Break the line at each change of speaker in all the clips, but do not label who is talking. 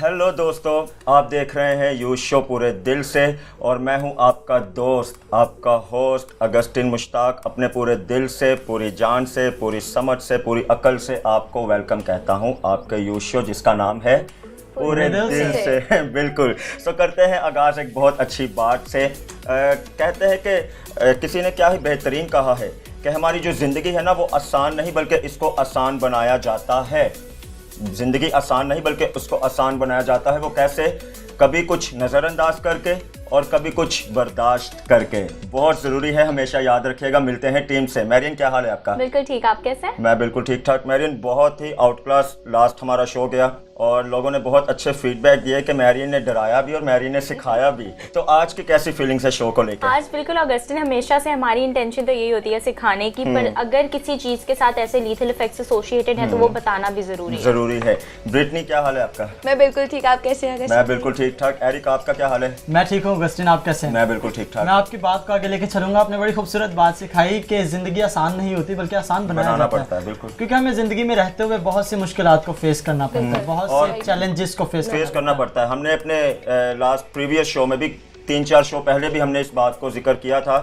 Hello दोस्तों, आप देख रहे हैं यू शो पूरे दिल से और मैं हूं आपका दोस्त, आपका होस्ट अगस्टिन मुश्ताक। अपने पूरे दिल से, पूरी जान से, पूरी समझ से, पूरी अकल से आपको वेलकम कहता हूं आपके यू शो जिसका नाम है पूरे दिल से। बिल्कुल। सो करते हैं आगाज़ एक बहुत अच्छी बात से। कहते हैं कि किसी ने क्या ही बेहतरीन कहा है कि हमारी जो ज़िंदगी है ना वो आसान नहीं बल्कि इसको आसान बनाया जाता है। ज़िंदगी आसान नहीं बल्कि उसको आसान बनाया जाता है। वो कैसे? कभी कुछ नज़रअंदाज करके और कभी कुछ बर्दाश्त करके। बहुत ज़रूरी है, हमेशा याद रखिएगा। मिलते हैं टीम से। मैरियन, क्या हाल है आपका?
बिल्कुल ठीक, आप कैसे हैं?
मैं बिल्कुल ठीक ठाक। मैरियन, बहुत ही आउट क्लास लास्ट हमारा शो गया और लोगों ने बहुत अच्छे फीडबैक दिए कि मैरियन ने डराया भी और मैरियन ने सिखाया भी। तो आज की कैसी फीलिंग्स है शो को लेकर?
आज बिल्कुल ऑगस्टिन, हमेशा से हमारी इंटेंशन तो यही होती है सिखाने की, पर अगर किसी चीज के साथ ऐसे लीथल इफेक्ट्स एसोसिएटेड हैं तो वो बताना भी जरूरी
है। ब्रिटनी, क्या हाल है आपका?
मैं बिल्कुल ठीक, आप कैसे हैं?
मैं बिल्कुल ठीक ठाक। एरिक, आपका क्या हाल है?
मैं ठीक हूँ अगस्टिन, आप कैसे हैं?
मैं बिल्कुल ठीक ठाक।
मैं आपकी बात को आगे लेके चलूंगा। आपने बड़ी खूबसूरत बात सिखाई कि जिंदगी आसान नहीं होती बल्कि आसान बनाना पड़ता है।
बिल्कुल,
क्योंकि हमें जिंदगी में रहते हुए बहुत सी मुश्किलात को फेस करना पड़ता है, बहुत से चैलेंजेस को फेस
करना पड़ता है। हमने अपने लास्ट प्रीवियस शो में भी 3-4 शो पहले भी हमने इस बात को जिक्र किया था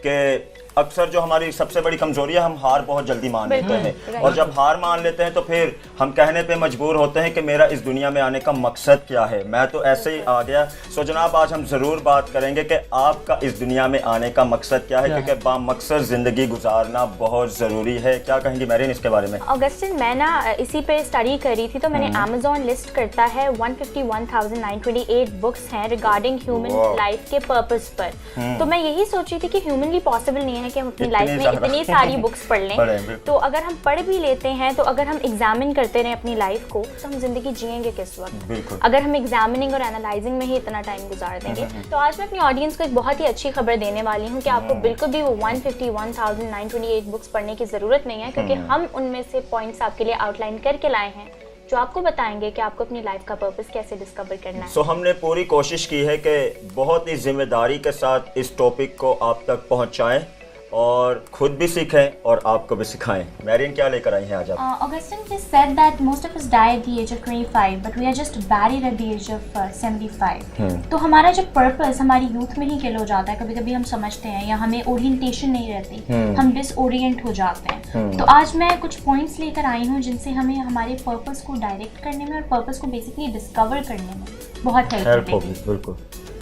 कि अक्सर जो हमारी सबसे बड़ी कमजोरी है, हम हार बहुत जल्दी मान लेते हैं और जब हार मान लेते हैं तो फिर हम कहने पे मजबूर होते हैं कि मेरा इस दुनिया में आने का मकसद क्या है। मैं तो ऐसे ही आ गया। सो जनाब, आज हम ज़रूर बात करेंगे कि आपका इस दुनिया में आने का मकसद क्या है, क्योंकि बामकसद ज़िंदगी गुजारना बहुत ज़रूरी है। क्या कहेंगी मैरियन इसके बारे में?
ऑगस्टिन, मैं ना इसी पे स्टडी कर रही थी तो मैंने अमेज़न लिस्ट करता है 151,928 बुक्स हैं रिगार्डिंग ह्यूमन लाइफ के पर्पस पर। तो मैं यही सोच रही थी कि ह्यूमनली पॉसिबल नहीं है कि हम अपनी लाइफ में इतनी सारी बुक्स पढ़ लें। तो अगर हम पढ़ भी लेते हैं तो अगर हम एग्जामिन करते रहे अपनी लाइफ को तो हम जिंदगी जिएंगे किस वक्त, अगर हम एग्जामिनिंग और एनालाइजिंग में ही इतना टाइम गुजार देंगे। तो आज मैं अपनी ऑडियंस को एक बहुत ही अच्छी खबर देने वाली हूँ कि आपको बिल्कुल भी वो 151,928 बुक्स पढ़ने की जरूरत नहीं है, क्योंकि हम उनमें से पॉइंट्स आपके लिए आउटलाइन करके लाए हैं जो आपको बताएंगे कि आपको अपनी लाइफ का पर्पस कैसे डिस्कवर करना है।
सो हमने पूरी कोशिश की है कि बहुत ही जिम्मेदारी के साथ इस टॉपिक को आप तक पहुंचाएं और खुद भी सीखें और आपको भी सिखाएं। मैरियन, क्या लेकर आई हैं आज आप?
Augustine just said that most of us die at the age of 25, but we are just buried at the age of 75. तो हमारा जो पर्पस हमारी यूथ में ही किल हो जाता है। कभी कभी हम समझते हैं या हमें ओरिएंटेशन नहीं रहती, हम डिसओरिएंट हो जाते हैं। तो आज मैं कुछ पॉइंट्स लेकर आई हूँ जिनसे हमें हमारे पर्पस को डायरेक्ट करने में और पर्पस को बेसिकली डिस्कवर करने में बहुत हेल्प होगी।
बिल्कुल।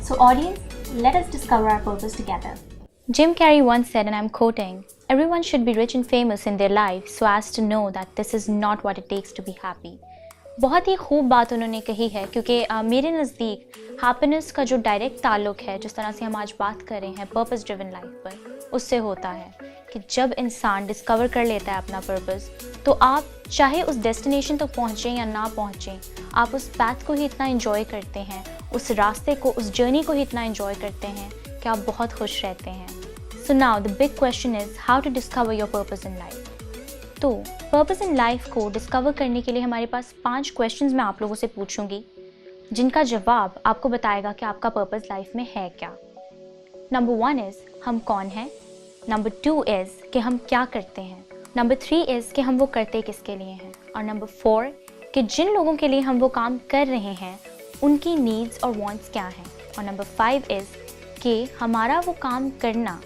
So audience, let us discover our purpose together.
Jim Carrey once said, and I'm quoting, "Everyone should be rich and famous in their life so as to know that this is not what it takes to be happy." बहुत ही खूब बात उन्होंने कही है, क्योंकि मेरे नज़दीक happiness का जो डायरेक्ट ताल्लुक है, जिस तरह से हम आज बात कर रहे हैं पर्पस ड्रिवन लाइफ पर, उससे होता है कि जब इंसान डिस्कवर कर लेता है अपना पर्पस, तो आप चाहे उस डेस्टिनेशन तक पहुँचें या ना पहुँचें, आप उस पैथ को ही इतना एंजॉय करते हैं, उस रास्ते को, उस जर्नी को ही इतना एंजॉय करते हैं कि आप बहुत खुश रहते हैं। So now the big question is how to discover your purpose in life. तो पर्पस इन लाइफ को डिस्कवर करने के लिए हमारे पास 5 क्वेश्चंस मैं आप लोगों से पूछूंगी, जिनका जवाब आपको बताएगा कि आपका पर्पस लाइफ में है क्या। नंबर 1 इज़ हम कौन हैं। नंबर 2 इज़ कि हम क्या करते हैं। नंबर 3 इज़ कि हम वो करते किसके लिए हैं। और नंबर 4 कि जिन लोगों के लिए हम वो काम कर रहे हैं उनकी नीड्स और वांट्स क्या हैं। और नंबर 5 इज़ कि हमारा वो काम करना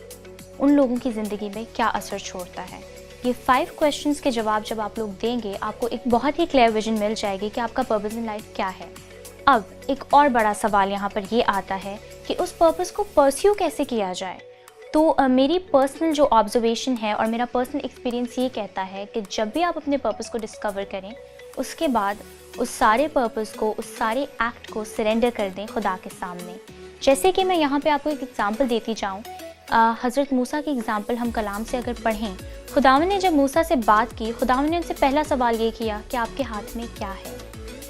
उन लोगों की ज़िंदगी में क्या असर छोड़ता है। ये 5 क्वेश्चंस के जवाब जब आप लोग देंगे, आपको एक बहुत ही क्लियर विजन मिल जाएगी कि आपका पर्पस इन लाइफ क्या है। अब एक और बड़ा सवाल यहाँ पर ये आता है कि उस पर्पस को परस्यू कैसे किया जाए। तो मेरी पर्सनल जो ऑब्जर्वेशन है और मेरा पर्सनल एक्सपीरियंस ये कहता है कि जब भी आप अपने पर्पस को डिस्कवर करें, उसके बाद उस सारे पर्पस को, उस सारे एक्ट को सरेंडर कर दें खुदा के सामने। जैसे कि मैं यहाँ पे आपको एक एग्जांपल देती जाऊँ, हज़रत मूसा की एग्जांपल हम कलाम से अगर पढ़ें, खुदावन ने जब मूसा से बात की, खुदावन ने उनसे पहला सवाल ये किया कि आपके हाथ में क्या है।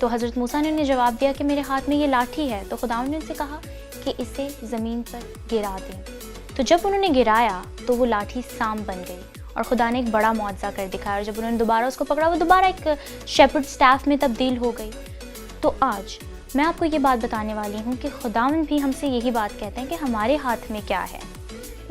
तो हज़रत मूसा ने उन्हें जवाब दिया कि मेरे हाथ में ये लाठी है। तो खुदावन ने उनसे कहा कि इसे ज़मीन पर गिरा दें। तो जब उन्होंने गिराया तो वो लाठी सांप बन गई और खुदा ने एक बड़ा मौजज़ा कर दिखाया, और जब उन्होंने दोबारा उसको पकड़ा वो दोबारा एक शेपर्ड स्टाफ में तब्दील हो गई। तो आज मैं आपको ये बात बताने वाली हूँ कि खुदावन भी हमसे यही बात कहते हैं कि हमारे हाथ में क्या है।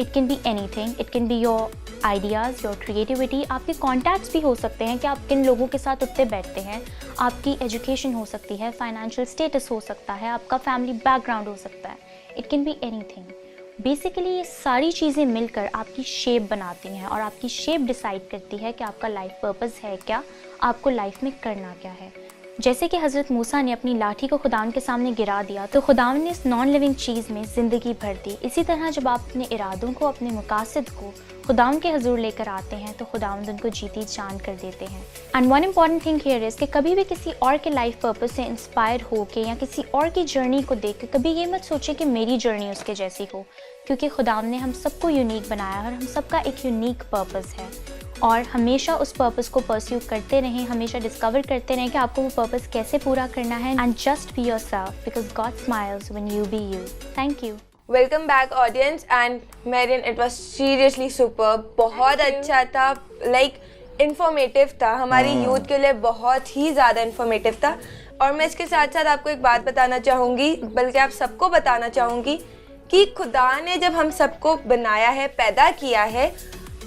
It can be anything. It can be your ideas, your creativity, आपके कॉन्टैक्ट्स भी हो सकते हैं कि आप किन लोगों के साथ उठते बैठते हैं, आपकी एजुकेशन हो सकती है, फाइनेंशियल स्टेटस हो सकता है, आपका फैमिली बैकग्राउंड हो सकता है, it can be anything. Basically ये सारी चीज़ें मिलकर आपकी शेप बनाती हैं और आपकी शेप डिसाइड करती है कि आपका लाइफ पर्पस है क्या, आपको लाइफ में करना क्या है। जैसे कि हज़रत मूसा ने अपनी लाठी को खुदावंद के सामने गिरा दिया तो खुदावंद ने इस नॉन लिविंग चीज़ में ज़िंदगी भर दी। इसी तरह जब आप अपने इरादों को, अपने मकासद को खुदावंद के हजूर लेकर आते हैं तो खुदावंद उनको जीती जान कर देते हैं। And one important thing here is कि कभी भी किसी और के लाइफ पर्पस से इंस्पायर हो के या किसी और की जर्नी को देख के कभी ये मत सोचें कि मेरी जर्नी उसके जैसी हो, क्योंकि खुदावंद ने हम सबको यूनिक बनाया और हम सबका एक यूनिक पर्पस है। और हमेशा उस पर्पस को परस्यू करते रहें, हमेशा डिस्कवर करते रहें कि आपको वो पर्पस कैसे पूरा करना है। And just be yourself because God smiles when you be you. Thank you.
Welcome back audience and Merin, it was seriously super, बहुत अच्छा था, लाइक इन्फॉर्मेटिव था, हमारी यूथ के लिए बहुत ही ज़्यादा इन्फॉर्मेटिव था। और मैं इसके साथ साथ आपको एक बात बताना चाहूँगी, बल्कि आप सबको बताना चाहूँगी कि खुदा ने जब हम सबको बनाया है, पैदा किया है,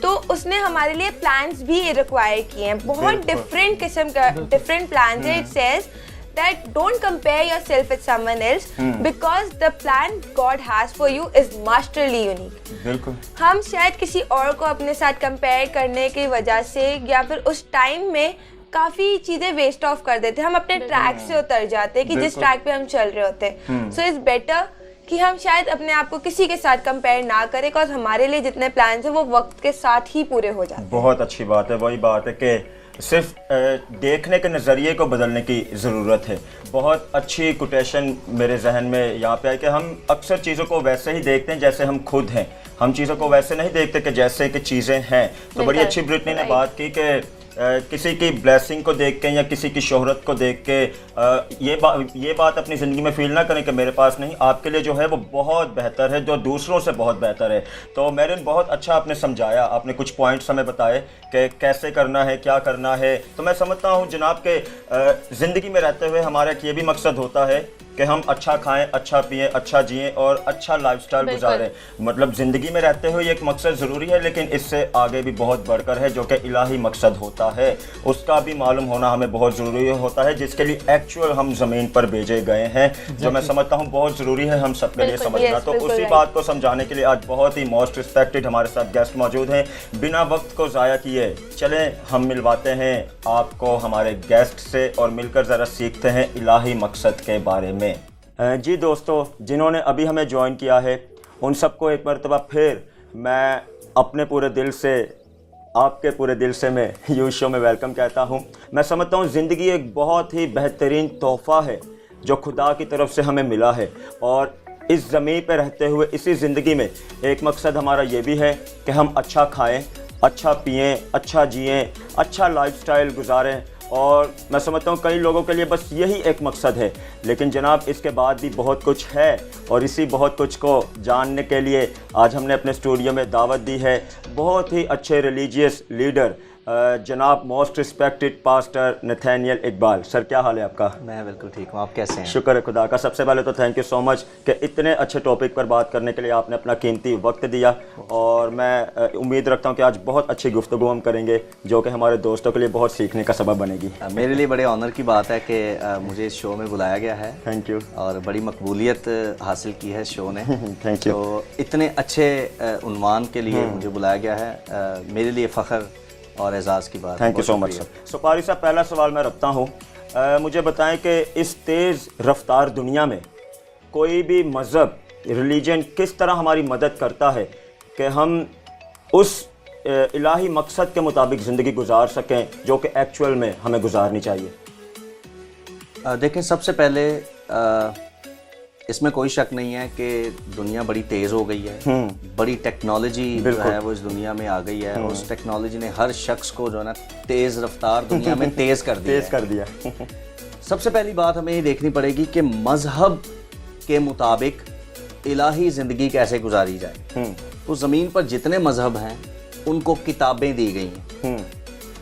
तो उसने हमारे लिए प्लान्स भी रिक्वायर किए हैं, बहुत डिफरेंट किस्म का डिफरेंट प्लान्स है। It says that don't compare yourself with someone else because the plan God has for you is masterly unique।
बिल्कुल।
हम शायद किसी और को अपने साथ कंपेयर करने की वजह से या फिर उस टाइम में काफ़ी चीज़ें वेस्ट ऑफ कर देते हैं, हम अपने ट्रैक से उतर जाते हैं कि जिस ट्रैक पे हम चल रहे होते हैं। सो इट्स बेटर कि हम शायद अपने आप को किसी के साथ कंपेयर ना करें, बिकॉज हमारे लिए जितने प्लान्स हैं वो वक्त के साथ ही पूरे हो जाते हैं।
बहुत अच्छी बात है, वही बात है कि सिर्फ देखने के नज़रिए को बदलने की ज़रूरत है। बहुत अच्छी कोटेशन मेरे जहन में यहाँ पे है कि हम अक्सर चीज़ों को वैसे ही देखते हैं जैसे हम खुद हैं, हम चीज़ों को वैसे नहीं देखते कि जैसे कि चीज़ें हैं। तो बड़ी अच्छी ब्रिटनी ने बात की कि किसी की ब्लेसिंग को देख के या किसी की शोहरत को देख के ये बात अपनी ज़िंदगी में फील ना करें कि मेरे पास नहीं, आपके लिए जो है वो बहुत बेहतर है, जो दूसरों से बहुत बेहतर है। तो मेरिन, बहुत अच्छा आपने समझाया, आपने कुछ पॉइंट्स हमें बताए कि कैसे करना है, क्या करना है। तो मैं समझता हूँ जनाब के ज़िंदगी में रहते हुए हमारा एक ये भी मकसद होता है कि हम अच्छा खाएं, अच्छा पिएं, अच्छा जिएं और अच्छा लाइफस्टाइल गुजारें। मतलब ज़िंदगी में रहते हुए एक मकसद ज़रूरी है, लेकिन इससे आगे भी बहुत बढ़कर है जो कि इलाही मकसद होता है, उसका भी मालूम होना हमें बहुत ज़रूरी होता है, जिसके लिए एक्चुअल हम ज़मीन पर भेजे गए हैं, जो मैं समझता हूँ बहुत ज़रूरी है हम सबके लिए समझना। तो उसी बात को समझाने के लिए आज बहुत ही मोस्ट रिस्पेक्टेड हमारे साथ गेस्ट मौजूद हैं। बिना वक्त को ज़ाया किए चलें हम मिलवाते हैं आपको हमारे गेस्ट से और मिलकर ज़रा सीखते हैं इलाही मकसद के बारे में। जी दोस्तों, जिन्होंने अभी हमें ज्वाइन किया है उन सबको एक मरतबा फिर मैं अपने पूरे दिल से, आपके पूरे दिल से मैं यू शो में वेलकम कहता हूँ। मैं समझता हूँ ज़िंदगी एक बहुत ही बेहतरीन तोहफ़ा है जो खुदा की तरफ से हमें मिला है, और इस ज़मीन पर रहते हुए इसी ज़िंदगी में एक मकसद हमारा ये भी है कि हम अच्छा खाएँ, अच्छा पिएँ, अच्छा जिएँ, अच्छा लाइफस्टाइल गुजारें। और मैं समझता हूँ कई लोगों के लिए बस यही एक मकसद है, लेकिन जनाब इसके बाद भी बहुत कुछ है, और इसी बहुत कुछ को जानने के लिए आज हमने अपने स्टूडियो में दावत दी है बहुत ही अच्छे रिलीजियस लीडर जनाब most respected pastor Nathaniel Iqbal. Sir, क्या हाल है आपका?
मैं बिल्कुल ठीक हूँ, आप कैसे हैं?
शुक्र है खुदा का। सबसे पहले तो थैंक यू सो मच कि इतने अच्छे टॉपिक पर बात करने के लिए आपने अपना कीमती वक्त दिया, और मैं उम्मीद रखता हूँ कि आज बहुत अच्छी गुफ्तगू हम करेंगे जो कि हमारे दोस्तों के लिए बहुत सीखने का सबब बनेगी।
मेरे लिए बड़े ऑनर की बात है कि मुझे इस शो में बुलाया गया है।
Thank you.
और बड़ी मकबूलियत हासिल की है शो ने।
Thank you.
तो इतने अच्छे उन्वान के लिए मुझे बुलाया गया है, मेरे लिए फ़ख्र और एजाज़ की बात।
Thank you so much sir. सुपारी साहब, पहला सवाल मैं रखता हूँ, मुझे बताएं कि इस तेज़ रफ्तार दुनिया में कोई भी मज़हब, रिलीजन किस तरह हमारी मदद करता है कि हम उस इलाही मकसद के मुताबिक ज़िंदगी गुजार सकें जो कि एक्चुअल में हमें गुजारनी चाहिए?
देखें, सबसे पहले इसमें कोई शक नहीं है कि दुनिया बड़ी तेज़ हो गई है, बड़ी टेक्नोलॉजी जो है वो इस दुनिया में आ गई है, और उस टेक्नोलॉजी ने हर शख्स को जो है ना तेज़ रफ्तार दुनिया में तेज़ कर दिया। सबसे पहली बात हमें ये देखनी पड़ेगी कि मज़हब के मुताबिक इलाही ज़िंदगी कैसे गुजारी जाए। तो ज़मीन पर जितने मज़हब हैं उनको किताबें दी गई हैं।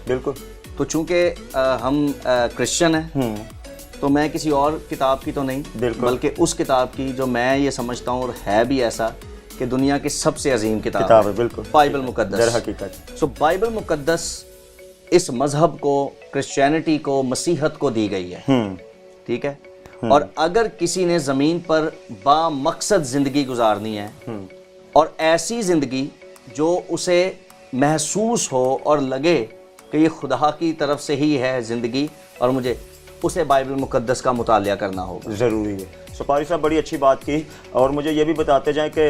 बिल्कुल।
तो चूँकि हम क्रिश्चियन हैं, तो मैं किसी और किताब की तो नहीं, बल्कि उस किताब की जो मैं ये समझता हूँ, और है भी ऐसा कि दुनिया की सबसे अजीम
किताब
किताब
है, बिल्कुल।
बाइबल मुकद्दस।
दर हकीकत
सो बाइबल मुकद्दस इस मजहब को, क्रिश्चियनिटी को, मसीहत को दी गई है, ठीक है। और अगर किसी ने ज़मीन पर बामकसद ज़िंदगी गुजारनी है और ऐसी ज़िंदगी जो उसे महसूस हो और लगे कि ये खुदा की तरफ से ही है ज़िंदगी और मुझे, उसे बाइबल मुकद्दस का मुतालिया करना होगा,
ज़रूरी है। सो पारी साहब बड़ी अच्छी बात की, और मुझे ये भी बताते जाएं कि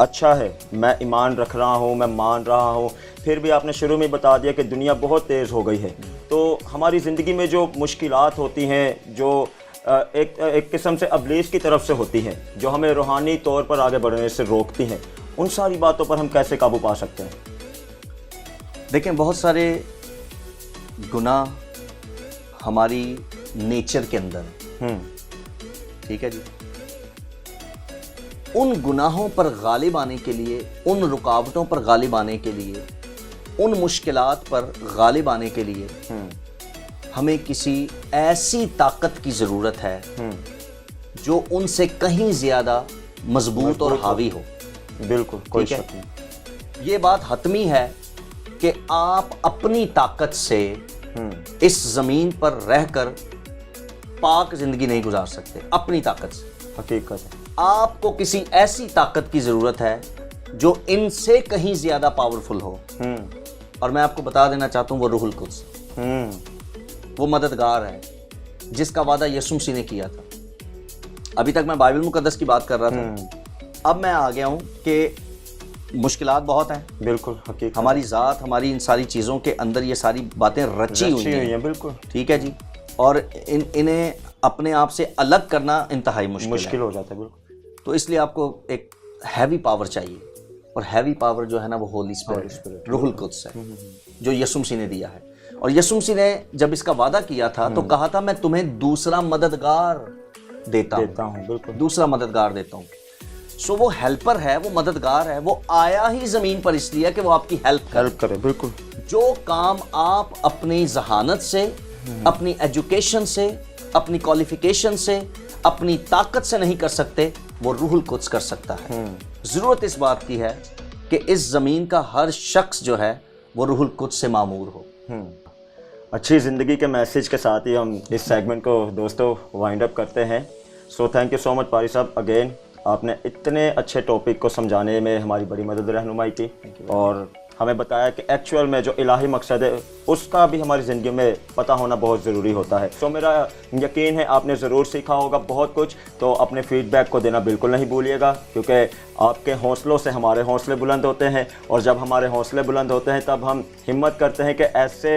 अच्छा है, मैं ईमान रख रहा हूँ, मैं मान रहा हूँ, फिर भी आपने शुरू में बता दिया कि दुनिया बहुत तेज़ हो गई है, तो हमारी ज़िंदगी में जो मुश्किलात होती हैं, जो एक किस्म से अबलीस की तरफ से होती हैं, जो हमें रूहानी तौर पर आगे बढ़ने से रोकती हैं, उन सारी बातों पर हम कैसे काबू पा सकते हैं?
देखें, बहुत सारे गुनाह हमारी नेचर के अंदर है, ठीक है जी। उन गुनाहों पर गालिब आने के लिए, उन रुकावटों पर गालिब आने के लिए, उन मुश्किलात पर गालिब आने के लिए हमें किसी ऐसी ताकत की ज़रूरत है जो उनसे कहीं ज़्यादा मजबूत और हावी हो।
बिल्कुल, कोई
ठीक है?
शक नहीं।
ये बात हतमी है कि आप अपनी ताकत से इस ज़मीन पर रहकर पाक ज़िंदगी नहीं गुजार सकते, अपनी ताकत से।
हकीकत है।
आपको किसी ऐसी ताकत की ज़रूरत है जो इनसे कहीं ज़्यादा पावरफुल हो, और मैं आपको बता देना चाहता हूँ वो रूहुल कुद्स, वो मददगार है जिसका वादा यीशु मसीह ने किया था। अभी तक मैं बाइबल मुकद्दस की बात कर रहा था, अब मैं आ गया हूँ कि मुश्किलात बहुत हैं,
बिल्कुल हकीकत,
हमारी ज़ात, हमारी इन सारी चीज़ों के अंदर ये सारी बातें रची हुई हैं,
बिल्कुल,
ठीक है जी। और इन्हें अपने आप से अलग करना इंतहाई मुश्किल
हो जाता है, बिल्कुल।
तो इसलिए आपको एक हैवी पावर चाहिए, और हैवी पावर जो है ना वो होली स्पिरिट, रूहुल कुद्स है, जो यीशु मसीह ने दिया है। और यीशु मसीह ने जब इसका वादा किया था तो कहा था मैं तुम्हें दूसरा मददगार देता हूँ,
बिल्कुल,
दूसरा मददगार देता हूँ। सो वो हेल्पर है, वो मददगार है, वो आया ही ज़मीन पर इसलिए कि वो आपकी हेल्प
करे, बिल्कुल।
जो काम आप अपनी जहानत से, अपनी एजुकेशन से, अपनी क्वालिफिकेशन से, अपनी ताकत से नहीं कर सकते, वो रूहुल कुद्स कर सकता है। ज़रूरत इस बात की है कि इस ज़मीन का हर शख्स जो है वो रूहुल कुद्स से मामूर हो।
अच्छी ज़िंदगी के मैसेज के साथ ही हम इस सेगमेंट को दोस्तों वाइंड अप करते हैं। So thank you so much पारी साहब, अगेन आपने इतने अच्छे टॉपिक को समझाने में हमारी बड़ी मदद रहनुमाई की, और हमें बताया कि एक्चुअल में जो इलाही मकसद है उसका भी हमारी ज़िंदगी में पता होना बहुत ज़रूरी होता है। सो मेरा यकीन है आपने ज़रूर सीखा होगा बहुत कुछ, तो अपने फीडबैक को देना बिल्कुल नहीं भूलिएगा, क्योंकि आपके हौसलों से हमारे हौसले बुलंद होते हैं, और जब हमारे हौसले बुलंद होते हैं तब हम हिम्मत करते हैं कि ऐसे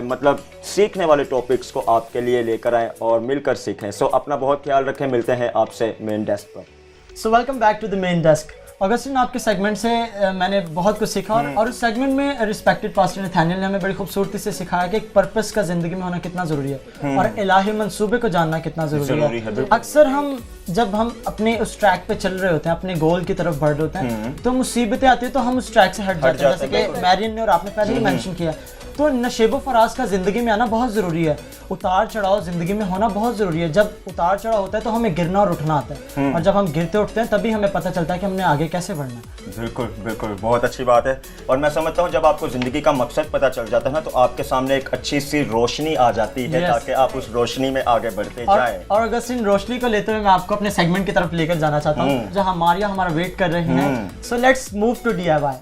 मतलब सीखने वाले टॉपिक्स को आपके लिए लेकर आएँ और मिलकर सीखें। सो अपना बहुत ख्याल रखें, मिलते हैं आपसे मेन डेस्क पर।
So welcome back to the main desk. Augustine, आपके सेगमेंट से मैंने बहुत कुछ सीखा, और उस सेगमेंट में रिस्पेक्टेड पास्टर नथानियल ने हमें बड़ी खूबसूरती से सिखाया कि एक पर्पस का ज़िंदगी में होना कितना ज़रूरी है, और इलाही मंसूबे को जानना कितना ज़रूरी है। अक्सर हम जब हम अपने उस ट्रैक पे चल रहे होते हैं, अपने गोल की तरफ बढ़ रहे होते हैं, तो मुसीबतें आती है तो हम उस ट्रैक से हट जाते हैं, जैसे कि मैरियन ने और आपने पहले ही मेंशन किया। तो नशेबो फराज का ज़िंदगी में आना बहुत ज़रूरी है, उतार चढ़ाव ज़िंदगी में होना बहुत ज़रूरी है। जब उतार चढ़ाव होता है तो हमें गिरना और उठना आता है, और जब हम गिरते उठते हैं तभी हमें पता चलता है कि हमने आगे कैसे बढ़ना है।
बिल्कुल बिल्कुल, बहुत अच्छी बात है। और मैं समझता हूँ जब आपको ज़िंदगी का मकसद पता चल जाता है ना, तो आपके सामने एक अच्छी सी रोशनी आ जाती है, ताकि आप उस रोशनी में आगे बढ़ते जाएं।
और अगस्टिन, रोशनी को लेते हुए मैं आपको अपने सेगमेंट की तरफ लेकर जाना चाहता हूँ, जहाँ मारिया हमारा वेट कर रही हैं। So let's move to DIY।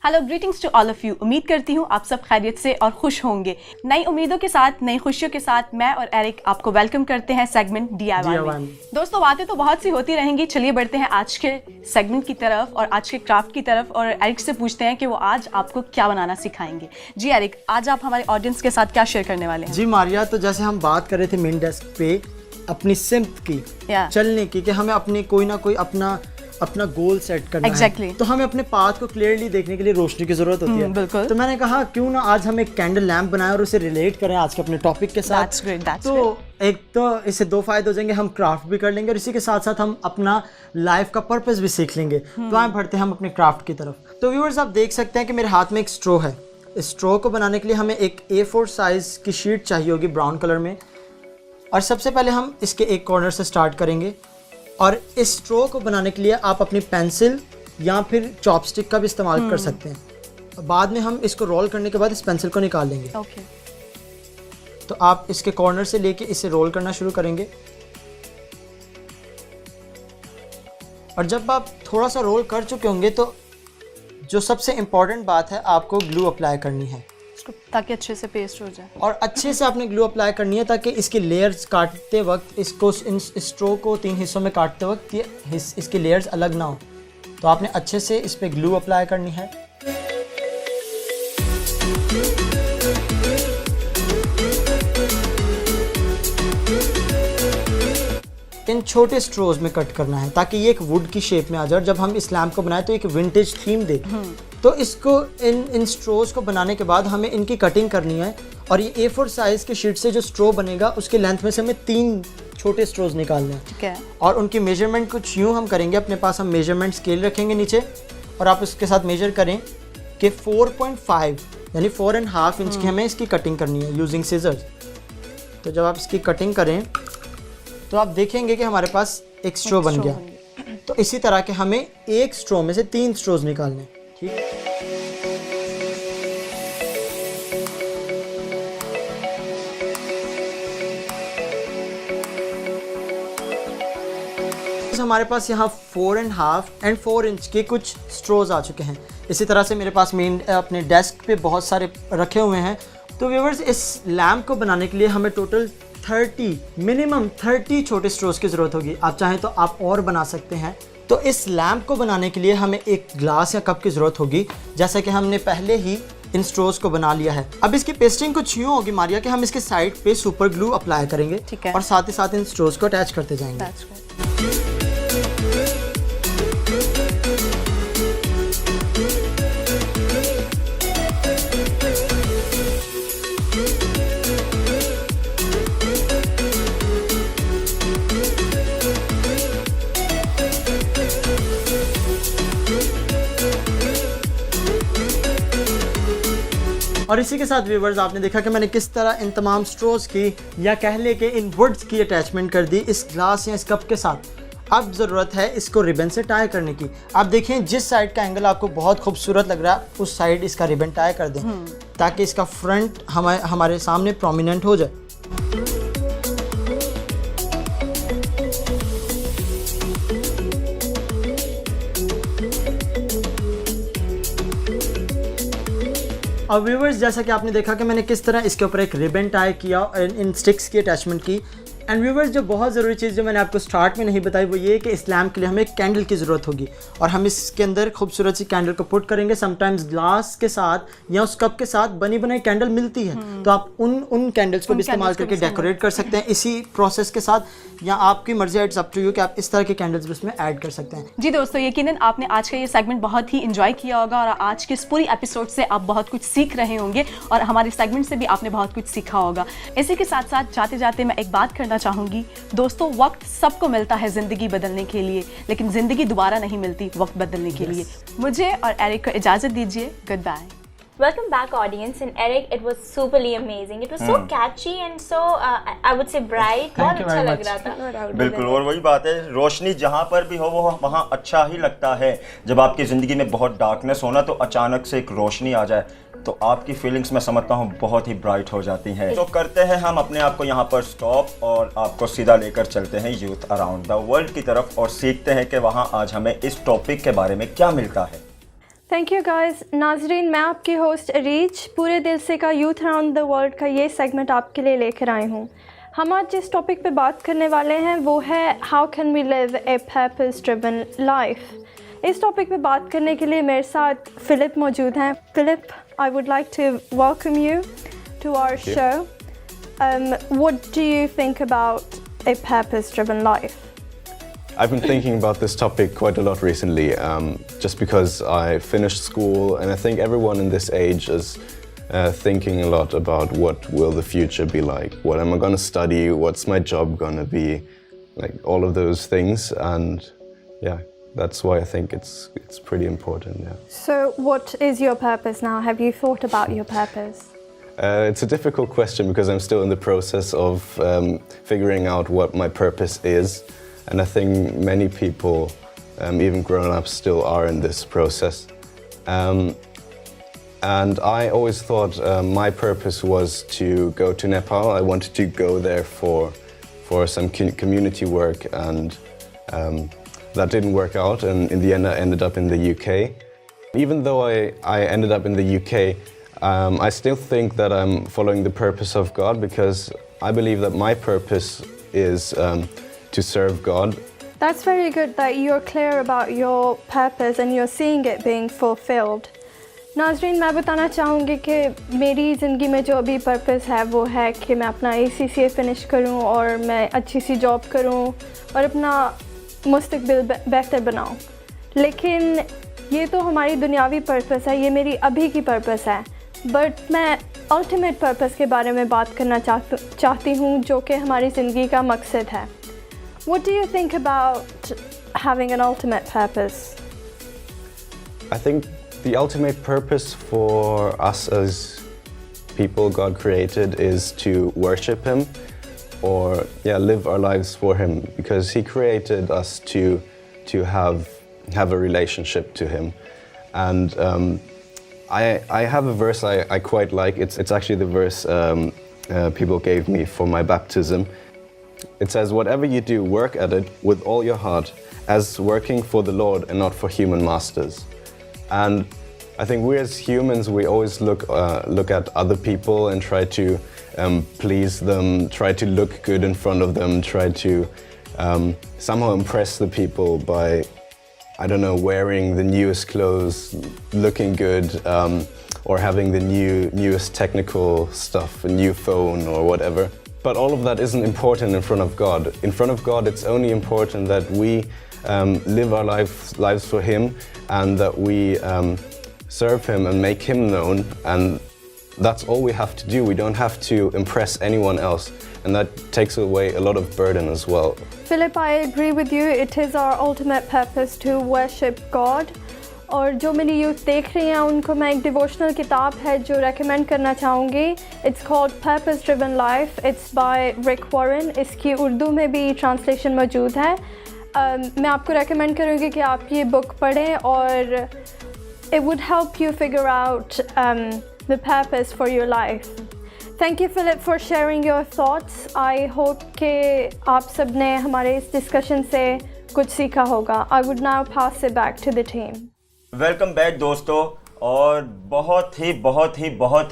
Hello, greetings to all of you. उम्मीद करती हूँ आप सब खैरियत से और खुश होंगे। नई उम्मीदों के साथ, नई खुशियों के साथ मैं और एरिक आपको वेलकम करते हैं सेगमेंट DIY में। दोस्तों, बातें तो बहुत सी होती रहेंगी, चलिए बढ़ते हैं आज के सेगमेंट की तरफ और आज के क्राफ्ट की तरफ, और एरिक से पूछते हैं कि वो आज आपको क्या बनाना सिखाएंगे। जी एरिक, आज आप हमारे ऑडियंस के साथ क्या शेयर करने वाले हैं?
जी मारिया, तो जैसे हम बात कर रहे थे मेन डेस्क पे अपनी सिम्त की, चलने की, कि हमें अपनी कोई ना कोई अपना गोल सेट करना है, तो हमें अपने पाथ को क्लियरली देखने के लिए रोशनी की जरूरत होती है।
बिल्कुल।
तो मैंने कहा क्यों ना आज हम एक कैंडल लैंप बनाएं और उसे रिलेट करें आज के अपने टॉपिक के साथ।
That's great, that's
तो एक तो इससे दो फायदे हो जाएंगे, हम क्राफ्ट भी कर लेंगे और इसी के साथ साथ हम अपना लाइफ का पर्पस भी सीख लेंगे। तो आए बढ़ते हैं हम अपने क्राफ्ट की तरफ। तो व्यूअर्स, आप देख सकते हैं कि मेरे हाथ में एक स्ट्रो है। इस स्ट्रो को बनाने के लिए हमें एक A4 साइज की शीट चाहिए होगी ब्राउन कलर में, और सबसे पहले हम इसके एक कॉर्नर से स्टार्ट करेंगे। और इस स्ट्रो को बनाने के लिए आप अपनी पेंसिल या फिर चॉपस्टिक का भी इस्तेमाल कर सकते हैं। बाद में हम इसको रोल करने के बाद इस पेंसिल को निकाल लेंगे।
ओके।
तो आप इसके कॉर्नर से लेके इसे रोल करना शुरू करेंगे और जब आप थोड़ा सा रोल कर चुके होंगे तो जो सबसे इम्पॉर्टेंट बात है, आपको ग्लू अप्लाई करनी है
इसको, ताकि अच्छे से पेस्ट हो जाए।
और अच्छे से आपने ग्लू अप्लाई करनी है ताकि इसके लेयर्स काटते वक्त इसको इस स्ट्रो को 3 हिस्सों में काटते वक्त ये इसके लेयर्स अलग ना हो। तो आपने अच्छे से इस पे ग्लू अप्लाई करनी है। इन छोटे स्ट्रोज में कट करना है ताकि ये एक वुड की शेप में आ जाए और जब हम इस लैम्प को बनाए तो एक विंटेज थीम दे। तो इसको इन स्ट्रोज को बनाने के बाद हमें इनकी कटिंग करनी है और ये A4 साइज के शीट से जो स्ट्रो बनेगा उसके लेंथ में से हमें 3 छोटे स्ट्रोज निकालने हैं।
ठीक है।
और उनकी मेजरमेंट कुछ यूँ हम करेंगे, अपने पास हम मेजरमेंट स्केल रखेंगे नीचे और आप उसके साथ मेजर करें कि 4.5 यानी 4.5 इंच की हमें इसकी कटिंग करनी है यूजिंग सीजर्स। तो जब आप इसकी कटिंग करें तो आप देखेंगे कि हमारे पास एक स्ट्रो बन गया। तो इसी तरह के हमें एक स्ट्रो में से 3 स्ट्रोज निकालने हैं। ठीक है। हमारे पास यहाँ 4.5 एंड 4 इंच के कुछ स्ट्रोज आ चुके हैं। इसी तरह से मेरे पास मेन अपने डेस्क पे बहुत सारे रखे हुए हैं। तो व्यूअर्स, इस लैम्प को बनाने के लिए हमें टोटल मिनिमम 30 छोटे स्ट्रोज की ज़रूरत होगी। आप चाहें तो आप और बना सकते हैं। तो इस लैम्प को बनाने के लिए हमें एक ग्लास या कप की ज़रूरत होगी, जैसा कि हमने पहले ही इन स्ट्रोज को बना लिया है। अब इसकी पेस्टिंग कुछ यूँ होगी मारिया कि हम इसके साइड पे सुपर ग्लू अप्लाई करेंगे।
ठीक है।
और साथ ही साथ इन स्ट्रोज को अटैच करते जाएंगे। और इसी के साथ व्यूवर्स, आपने देखा कि मैंने किस तरह इन तमाम स्ट्रोज की या कह ले कि इन वुड्स की अटैचमेंट कर दी इस ग्लास या इस कप के साथ। अब ज़रूरत है इसको रिबन से टाई करने की। आप देखें जिस साइड का एंगल आपको बहुत खूबसूरत लग रहा है उस साइड इसका रिबन टाई कर दें ताकि इसका फ्रंट हमारे सामने प्रोमिनेंट हो जाए। अब व्यूवर्स, जैसा कि आपने देखा कि मैंने किस तरह इसके ऊपर एक रिबन टाई किया और इन स्टिक्स की अटैचमेंट की। एंड व्यूवर्स, जो बहुत ज़रूरी चीज़ जो मैंने आपको स्टार्ट में नहीं बताई वो ये कि इस लैम्प के लिए हमें एक कैंडल की ज़रूरत होगी और हम इसके अंदर खूबसूरत सी कैंडल को पुट करेंगे। समटाइम्स ग्लास के साथ या उस कप के साथ बनी बनाई कैंडल मिलती है, तो आप उन कैंडल्स को भी इस्तेमाल करके डेकोरेट कर सकते हैं इसी प्रोसेस के साथ, या आपकी मर्जी, इट्स अप टू यू कि आप इस तरह के कैंडल्स भी उसमें ऐड कर सकते हैं।
जी दोस्तों, यकीनन आपने आज का ये सेगमेंट बहुत ही इंजॉय किया होगा और आज के इस पूरी एपिसोड से आप बहुत कुछ सीख रहे होंगे और हमारे सेगमेंट से भी आपने बहुत कुछ सीखा होगा। इसी के साथ साथ जाते जाते मैं एक बात करना चाहूँगी दोस्तों, वक्त सबको मिलता है ज़िंदगी बदलने के लिए, लेकिन ज़िंदगी दोबारा नहीं मिलती वक्त बदलने के लिए। मुझे और एरिक को इजाज़त दीजिए। Good bye.
Welcome back, audience. And Eric, it was superly amazing. It was so catchy and so I would say bright. बहुत अच्छा लग रहा था।
बिल्कुल, और वही बात है, रोशनी जहाँ पर भी हो वो वहाँ अच्छा ही लगता है। जब आपकी ज़िंदगी में बहुत डार्कनेस हो ना तो अचानक से एक रोशनी आ जाए तो आपकी फीलिंग्स मैं समझता हूँ बहुत ही ब्राइट हो जाती हैं। तो करते हैं हम अपने आप को यहाँ पर स्टॉप और आपको सीधा लेकर चलते हैं यूथ अराउंड द वर्ल्ड की तरफ और सीखते हैं कि वहाँ आज हमें इस टॉपिक के बारे में क्या मिलता है।
Thank you guys. नाजरीन, मैं आपकी होस्ट अरीज पूरे दिल से का यूथ अराउंड द वर्ल्ड का ये सेगमेंट आपके लिए लेकर आई हूँ। हम आज जिस टॉपिक पे बात करने वाले हैं वो है how can we live a purpose driven life. इस टॉपिक पे बात करने के लिए मेरे साथ फ़िलिप मौजूद हैं। Philip, I would like to welcome you to our show. What do you think about a purpose driven life?
I've been thinking about this topic quite a lot recently, just because I finished school, and I think everyone in this age is thinking a lot about what will the future be like, what am I going to study, what's my job going to be, like all of those things, and yeah, that's why I think it's pretty important. Yeah.
So, what is your purpose now? Have you thought about your purpose?
It's a difficult question because I'm still in the process of figuring out what my purpose is. And I think many people even grown-ups still are in this process. And I always thought my purpose was to go to Nepal. I wanted to go there for some community work, and that didn't work out, and in the end I ended up in the UK. Even though I ended up in the UK, I still think that I'm following the purpose of God, because I believe that my purpose is to serve God.
That's very good that you're clear about your purpose and you're seeing it being fulfilled. नाज़रीन, मैं बताना चाहूँगी कि मेरी ज़िंदगी में जो अभी पर्पस है वो है कि मैं अपना ACCA फ़िनिश करूँ और मैं अच्छी सी जॉब करूँ और अपना मुस्तकबिल बेहतर बनाऊँ। लेकिन ये तो हमारी दुनियावी पर्पस है, ये मेरी अभी की पर्पस है। बट मैं अल्टीमेट पर्पस के बारे में बात करना चाहती हूँ, जो कि हमारी ज़िंदगी का मकसद है। What do you think about having an ultimate purpose?
I think the ultimate purpose for us as people God created is to worship Him, or live our lives for Him, because He created us to have a relationship to Him. And I have a verse I quite like. It's actually the verse people gave me for my baptism. It says, "Whatever you do, work at it with all your heart, as working for the Lord and not for human masters." And I think we as humans, we always look at other people and try to please them, try to look good in front of them, try to somehow impress the people by, I don't know, wearing the newest clothes, looking good, or having the newest technical stuff, a new phone or whatever. But all of that isn't important in front of God. In front of God, it's only important that we live our lives for Him, and that we serve Him and make Him known, and that's all we have to do. We don't have to impress anyone else, and that takes away a lot of burden as well.
Philip, I agree with you. It is our ultimate purpose to worship God. और जो मेरी youth देख रही हैं उनको मैं एक devotional किताब है जो रेकमेंड करना चाहूँगी। It's called purpose driven life. It's by Rick Warren. इसकी उर्दू में भी ट्रांसलेशन मौजूद है। मैं आपको रेकमेंड करूँगी कि आप ये बुक पढ़ें, और it would help you figure out the purpose for your life. Thank you, Philip, for sharing your thoughts. I hope कि आप सब ने हमारे इस डिस्कशन से कुछ सीखा होगा. I would now pass it back to the team.
Welcome back दोस्तों, और बहुत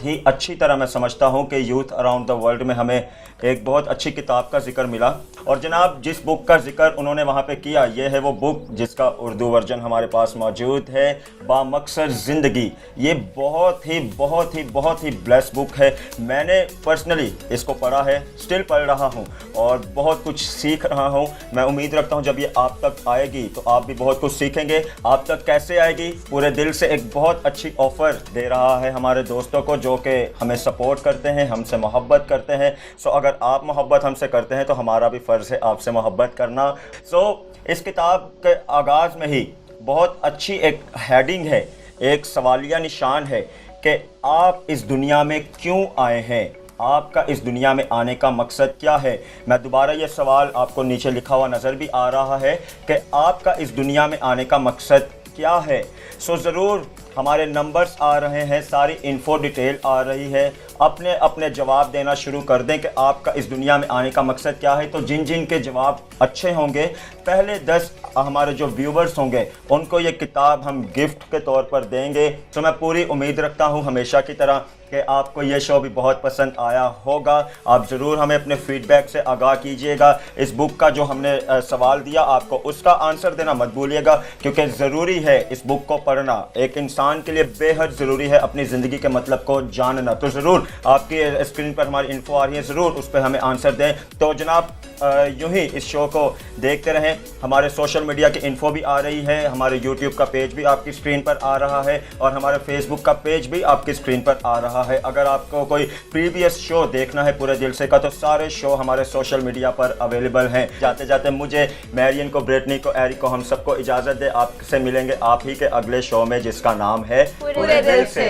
ही अच्छी तरह मैं समझता हूं कि यूथ अराउंड द वर्ल्ड में हमें एक बहुत अच्छी किताब का जिक्र मिला। और जनाब जिस बुक का जिक्र उन्होंने वहां पे किया, ये है वो बुक जिसका उर्दू वर्जन हमारे पास मौजूद है, बामकसद ज़िंदगी। ये बहुत ही ब्लेस बुक है। मैंने पर्सनली इसको पढ़ा है, स्टिल पढ़ रहा हूँ और बहुत कुछ सीख रहा हूँ। मैं उम्मीद रखता हूँ जब ये आप तक आएगी तो आप भी बहुत कुछ सीखेंगे। आप तक कैसे आएगी? पूरे दिल से एक बहुत अच्छी ऑफ़र दे रहा है हमारे दोस्तों को जो कि हमें सपोर्ट करते हैं, हमसे मोहब्बत करते हैं। सो अगर आप मोहब्बत हमसे करते हैं तो हमारा भी फ़र्ज़ है आपसे मोहब्बत करना। सो इस किताब के आगाज़ में ही बहुत अच्छी एक हेडिंग है, एक सवालिया निशान है कि आप इस दुनिया में क्यों आए हैं, आपका इस दुनिया में आने का मकसद क्या है। मैं दोबारा ये सवाल आपको नीचे लिखा हुआ नज़र भी आ रहा है कि आपका इस दुनिया में आने का मकसद क्या है। सो ज़रूर हमारे नंबर्स आ रहे हैं, सारी इन्फो डिटेल आ रही है। अपने अपने जवाब देना शुरू कर दें कि आपका इस दुनिया में आने का मकसद क्या है। तो जिन जिन के जवाब अच्छे होंगे, पहले 10 हमारे जो व्यूवर्स होंगे उनको ये किताब हम गिफ्ट के तौर पर देंगे। तो मैं पूरी उम्मीद रखता हूँ हमेशा की तरह कि आपको ये शो भी बहुत पसंद आया होगा। आप ज़रूर हमें अपने फीडबैक से आगाह कीजिएगा। इस बुक का जो हमने सवाल दिया आपको उसका आंसर देना मत भूलिएगा, क्योंकि ज़रूरी है इस बुक को पढ़ना। एक इंसान के लिए बेहद ज़रूरी है अपनी ज़िंदगी के मतलब को जानना। तो ज़रूर आपकी स्क्रीन पर हमारी इन्फो आ रही है, ज़रूर उस पर हमें आंसर दें। तो जनाब यूँ ही इस शो को देखते रहें। हमारे सोशल मीडिया की इन्फो भी आ रही है, हमारे यूट्यूब का पेज भी आपकी स्क्रीन पर आ रहा है और हमारे फेसबुक का पेज भी आपकी स्क्रीन पर आ रहा है। अगर आपको कोई प्रीवियस शो देखना है पूरे दिल से का, तो सारे शो हमारे सोशल मीडिया पर अवेलेबल हैं। जाते जाते मुझे, मैरियन को, ब्रिटनी को, एरिक को, हम सबको इजाज़त दे। आपसे मिलेंगे आप ही के अगले शो में जिसका नाम है
पूरे दिल से।